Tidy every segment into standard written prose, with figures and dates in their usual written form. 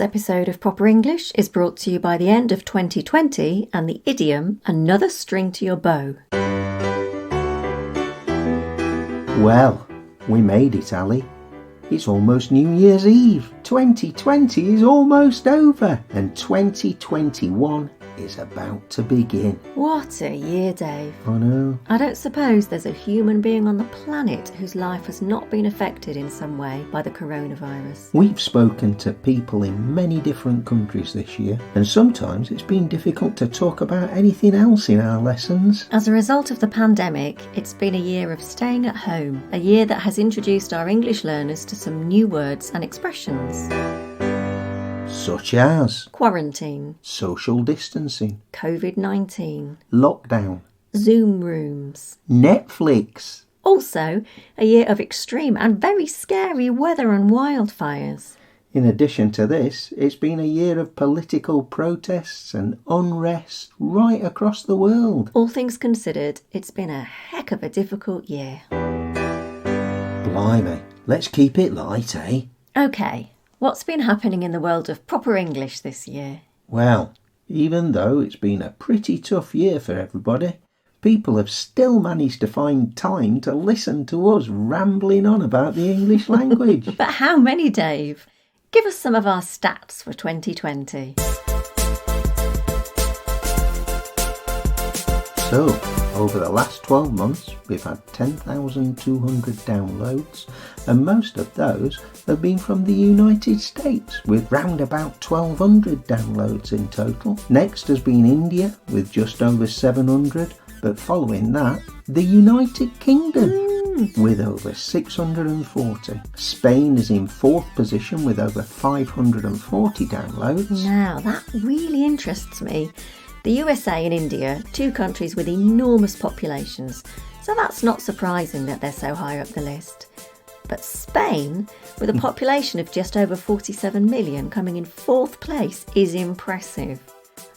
This episode of Proper English is brought to you by the end of 2020 and the idiom, another string to your bow. Well, we made it, Ali. It's almost New Year's Eve. 2020 is almost over and 2021 is about to begin. What a year, Dave. I know. I don't suppose there's a human being on the planet whose life has not been affected in some way by the coronavirus. We've spoken to people in many different countries this year, and sometimes it's been difficult to talk about anything else in our lessons. As a result of the pandemic, it's been a year of staying at home, a year that has introduced our English learners to some new words and expressions. Such as Quarantine, social distancing, COVID-19, lockdown, Zoom rooms. Netflix. Also, a year of extreme and very scary weather and wildfires. In addition to this, it's been a year of political protests and unrest right across the world. All things considered, it's been a heck of a difficult year. Blimey, let's keep it light, eh? OK, what's been happening in the world of proper English this year? Well, even though it's been a pretty tough year for everybody, people have still managed to find time to listen to us rambling on about the English language. But how many, Dave? Give us some of our stats for 2020. So, over the last 12 months, we've had 10,200 downloads, and most of those have been from the United States, with round about 1,200 downloads in total. Next has been India, with just over 700, but following that, the United Kingdom, with over 640. Spain is in fourth position with over 540 downloads. Now, that really interests me. The USA and India, two countries with enormous populations, so that's not surprising that they're so high up the list. But Spain, with a population of just over 47 million, coming in fourth place is impressive.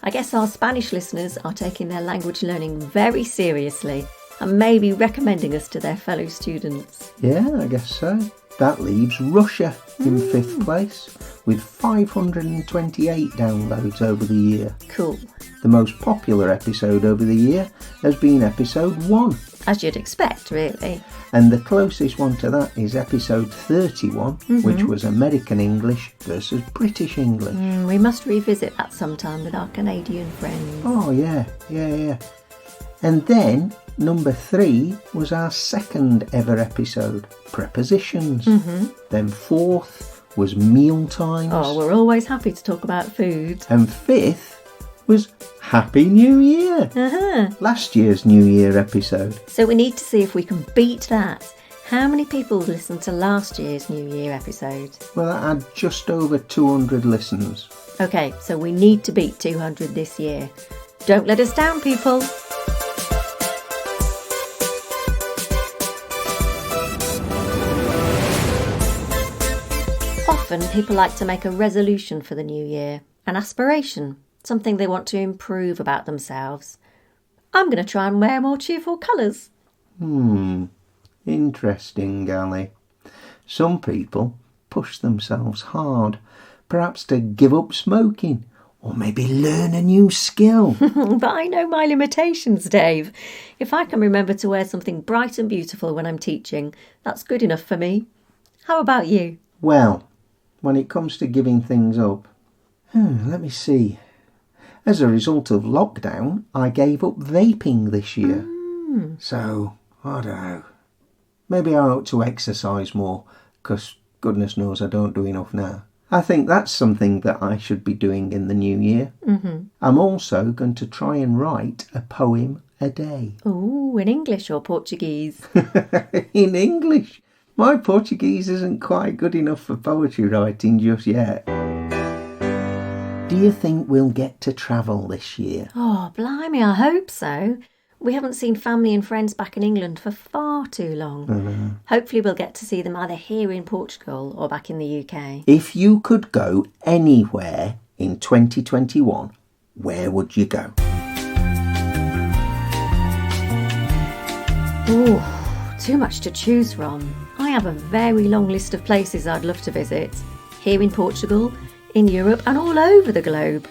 I guess our Spanish listeners are taking their language learning very seriously and maybe recommending us to their fellow students. Yeah, I guess so. That leaves Russia in fifth place, with 528 downloads over the year. Cool. The most popular episode over the year has been episode 1. As you'd expect, really. And the closest one to that is episode 31, which was American English versus British English. We must revisit that sometime with our Canadian friends. Oh, yeah. And then, number 3 was our second ever episode, Prepositions. Then fourth was Meal Times. Oh, we're always happy to talk about food. And fifth was Happy New Year. Last year's New Year episode. So we need to see if we can beat that. How many people listened to last year's New Year episode? Well, that had just over 200 listens. OK, so we need to beat 200 this year. Don't let us down, people. Often people like to make a resolution for the new year, an aspiration, something they want to improve about themselves. I'm going to try and wear more cheerful colours. Interesting, Ali. Some people push themselves hard, perhaps to give up smoking or maybe learn a new skill. But I know my limitations, Dave. If I can remember to wear something bright and beautiful when I'm teaching, that's good enough for me. How about you? Well, when it comes to giving things up, let me see. As a result of lockdown, I gave up vaping this year. So, I don't know. Maybe I ought to exercise more, because goodness knows I don't do enough now. I think that's something that I should be doing in the new year. I'm also going to try and write a poem a day. Oh, in English or Portuguese? In English. My Portuguese isn't quite good enough for poetry writing just yet. Do you think we'll get to travel this year? Oh, blimey, I hope so. We haven't seen family and friends back in England for far too long. Hopefully we'll get to see them either here in Portugal or back in the UK. If you could go anywhere in 2021, where would you go? Ooh, too much to choose from. I have a very long list of places I'd love to visit. Here in Portugal, in Europe and all over the globe.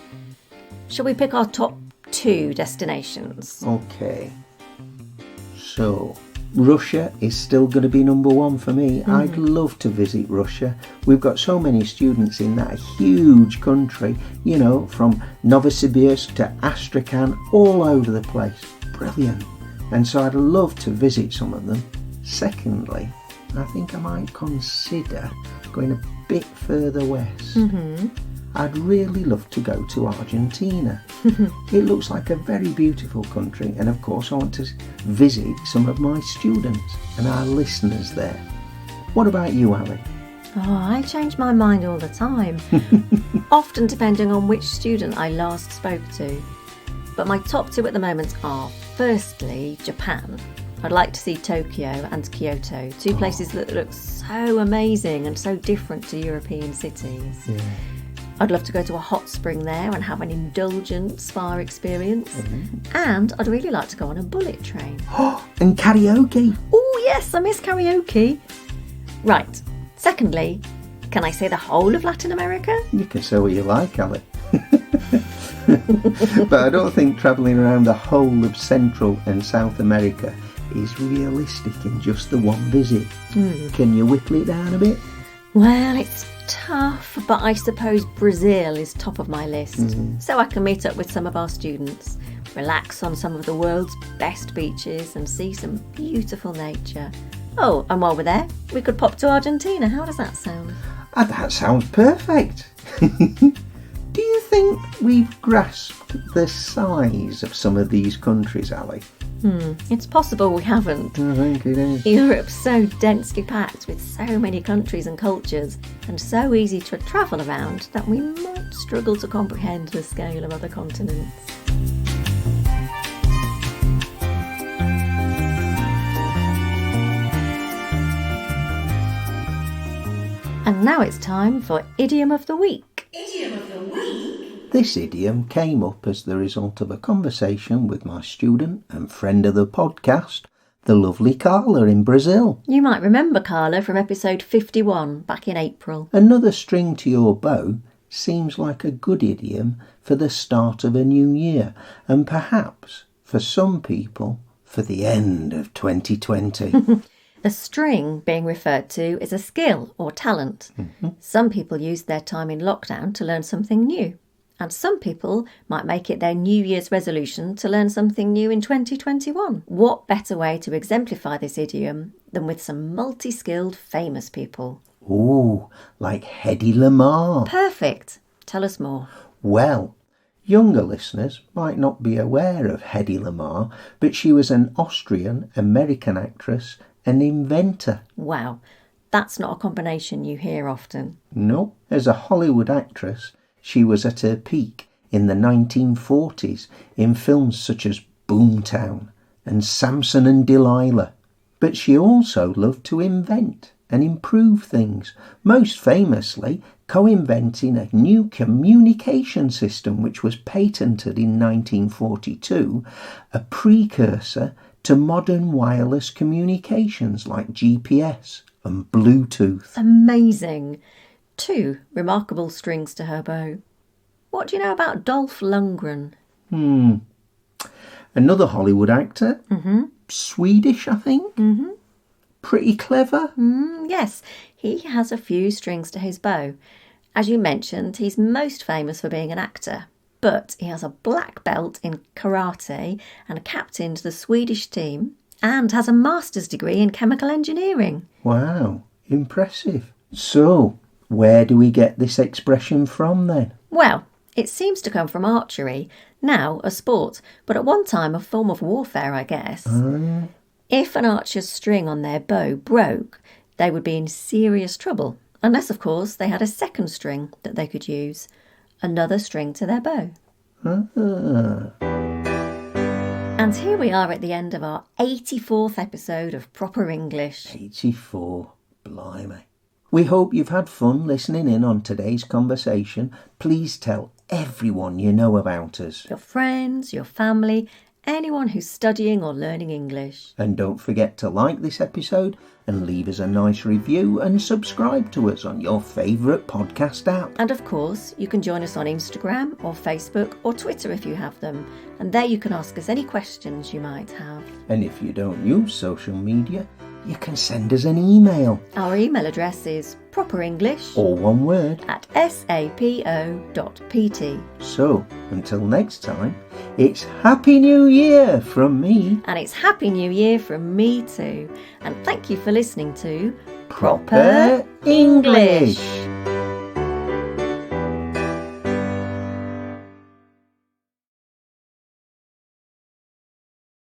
Shall we pick our top 2 destinations? Okay. So, Russia is still going to be number 1 for me. I'd love to visit Russia. We've got so many students in that huge country, you know, from Novosibirsk to Astrakhan, all over the place. Brilliant. And so I'd love to visit some of them. Secondly, I think I might consider going a bit further west. I'd really love to go to Argentina. It looks like a very beautiful country, and of course I want to visit some of my students and our listeners there. What about you, Ali? Oh, I change my mind all the time, often depending on which student I last spoke to. But my top 2 at the moment are, firstly, Japan. I'd like to see Tokyo and Kyoto, 2 places that look so amazing and so different to European cities. Yeah. I'd love to go to a hot spring there and have an indulgent spa experience. And I'd really like to go on a bullet train. And karaoke. Oh yes, I miss karaoke. Right, secondly, can I say the whole of Latin America? You can say what you like, Ali. But I don't think travelling around the whole of Central and South America is realistic in just the one visit. Can you whittle it down a bit? Well, it's tough, but I suppose Brazil is top of my list. So I can meet up with some of our students, relax on some of the world's best beaches and see some beautiful nature. Oh, and while we're there, we could pop to Argentina. How does that sound? That sounds perfect. Do you think we've grasped the size of some of these countries, Ali? It's possible we haven't. I think it is. Europe's so densely packed with so many countries and cultures, and so easy to travel around, that we might struggle to comprehend the scale of other continents. And now it's time for Idiom of the Week. Idiom of the Week? This idiom came up as the result of a conversation with my student and friend of the podcast, the lovely Carla in Brazil. You might remember Carla from episode 51 back in April. Another string to your bow seems like a good idiom for the start of a new year, and perhaps, for some people, for the end of 2020. The string being referred to is a skill or talent. Some people use their time in lockdown to learn something new. And some people might make it their New Year's resolution to learn something new in 2021. What better way to exemplify this idiom than with some multi-skilled famous people? Ooh, like Hedy Lamarr. Perfect. Tell us more. Well, younger listeners might not be aware of Hedy Lamarr, but she was an Austrian-American actress and inventor. Wow, that's not a combination you hear often. No, as a Hollywood actress, she was at her peak in the 1940s in films such as Boomtown and Samson and Delilah. But she also loved to invent and improve things, most famously co-inventing a new communication system which was patented in 1942, a precursor to modern wireless communications like GPS and Bluetooth. Amazing. 2 remarkable strings to her bow. What do you know about Dolph Lundgren? Another Hollywood actor. Swedish, I think. Pretty clever. Yes, he has a few strings to his bow. As you mentioned, he's most famous for being an actor, but he has a black belt in karate and captained the Swedish team and has a master's degree in chemical engineering. Wow, impressive. So, where do we get this expression from then? Well, it seems to come from archery, now a sport, but at one time a form of warfare, I guess. If an archer's string on their bow broke, they would be in serious trouble, unless, of course, they had a second string that they could use, another string to their bow. And here we are at the end of our 84th episode of Proper English. 84, blimey. We hope you've had fun listening in on today's conversation. Please tell everyone you know about us. Your friends, your family, anyone who's studying or learning English. And don't forget to like this episode and leave us a nice review and subscribe to us on your favourite podcast app. And of course, you can join us on Instagram or Facebook or Twitter if you have them. And there you can ask us any questions you might have. And if you don't use social media, you can send us an email. Our email address is properenglish, All one word, @sapo.pt. So, until next time, it's Happy New Year from me. And it's Happy New Year from me too. And thank you for listening to Proper English.